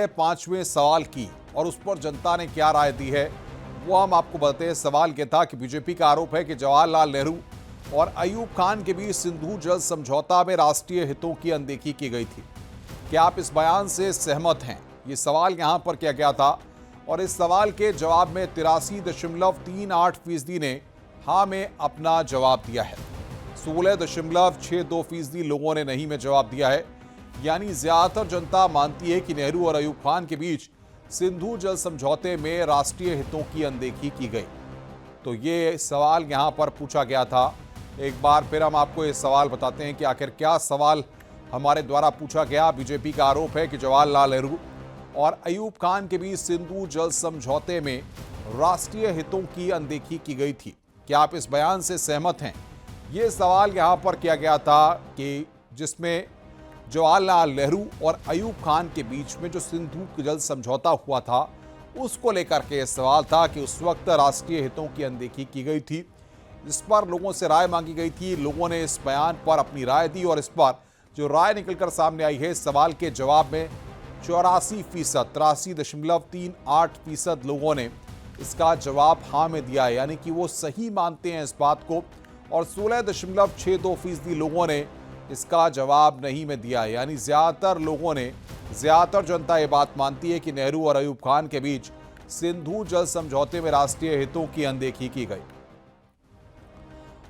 पांचवें सवाल की और उस पर जनता ने क्या राय दी है वो हम आपको बताते हैं। सवाल यह था कि बीजेपी का आरोप है कि जवाहरलाल नेहरू और अयूब खान के बीच सिंधु जल समझौता में राष्ट्रीय हितों की अनदेखी की गई थी। क्या आप इस बयान से सहमत हैं? ये सवाल यहां पर किया गया था और इस सवाल के जवाब में 83.38% ने हाँ में अपना जवाब दिया है। 16.62% लोगों ने नहीं में जवाब दिया है। यानी ज्यादातर जनता मानती है कि नेहरू और अयूब खान के बीच सिंधु जल समझौते में राष्ट्रीय हितों की अनदेखी की गई। तो ये सवाल यहां पर पूछा गया था। एक बार फिर हम आपको ये सवाल बताते हैं कि आखिर क्या सवाल हमारे द्वारा पूछा गया। बीजेपी का आरोप है कि जवाहरलाल नेहरू और अयूब खान के बीच सिंधु जल समझौते में राष्ट्रीय हितों की अनदेखी की गई थी। क्या आप इस बयान से सहमत हैं? ये सवाल यहां पर किया गया था कि जिसमें जवाहरलाल नेहरू और अयूब खान के बीच में जो सिंधु जल समझौता हुआ था उसको लेकर के सवाल था कि उस वक्त राष्ट्रीय हितों की अनदेखी की गई थी। इस पर लोगों से राय मांगी गई थी। लोगों ने इस बयान पर अपनी राय दी और इस पर जो राय निकलकर सामने आई है, सवाल के जवाब में 83.38% लोगों ने इसका जवाब हाँ में दिया है, यानी कि वो सही मानते हैं इस बात को, और 16.62% लोगों ने इसका जवाब नहीं में दिया है। यानी ज्यादातर जनता ये बात मानती है कि नेहरू और अयूब खान के बीच सिंधु जल समझौते में राष्ट्रीय हितों की अनदेखी की गई।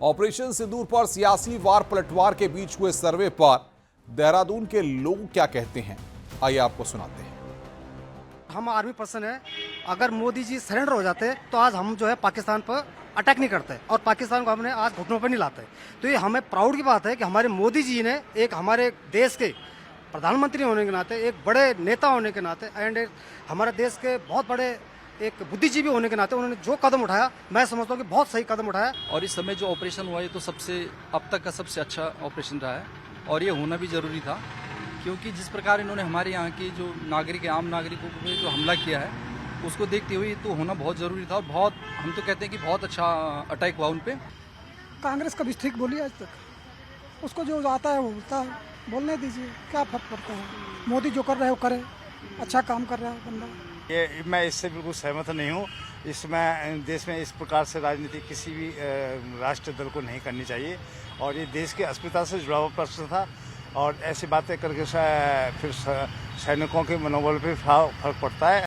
ऑपरेशन सिंदूर पर सियासी वार पलटवार के बीच हुए सर्वे पर देहरादून के लोग क्या कहते हैं, आइए आपको सुनाते हैं। हम आर्मी पर्सन है, अगर मोदी जी सरेंडर हो जाते तो आज हम जो है पाकिस्तान पर अटैक नहीं करते और पाकिस्तान को हमने आज घुटनों पर नहीं लाते। तो ये हमें प्राउड की बात है कि हमारे मोदी जी ने एक हमारे देश के प्रधानमंत्री होने के नाते, एक बड़े नेता होने के नाते एंड हमारे देश के बहुत बड़े एक बुद्धिजीवी होने के नाते उन्होंने जो कदम उठाया, मैं समझता हूँ कि बहुत सही कदम उठाया। और इस समय जो ऑपरेशन हुआ ये तो अब तक का सबसे अच्छा ऑपरेशन रहा है और ये होना भी जरूरी था, क्योंकि जिस प्रकार इन्होंने हमारे यहाँ की जो आम नागरिकों पे जो हमला किया है उसको देखते हुए तो होना बहुत ज़रूरी था। और बहुत, हम तो कहते हैं कि बहुत अच्छा अटैक हुआ उन पे। कांग्रेस कभी ठीक बोली आज तक, उसको जो आता है वो बोलता है, बोलने दीजिए, क्या फर्क पड़ता है। मोदी जो कर रहा है वो करे, अच्छा काम कर रहा है बंदा। ये मैं इससे बिल्कुल सहमत नहीं हूँ। इसमें देश में इस प्रकार से राजनीति किसी भी राष्ट्रीय दल को नहीं करनी चाहिए और ये देश की अस्मिता से जुड़ा हुआ प्रश्न था और ऐसी बातें करके फिर सैनिकों के मनोबल पर फर्क पड़ता है।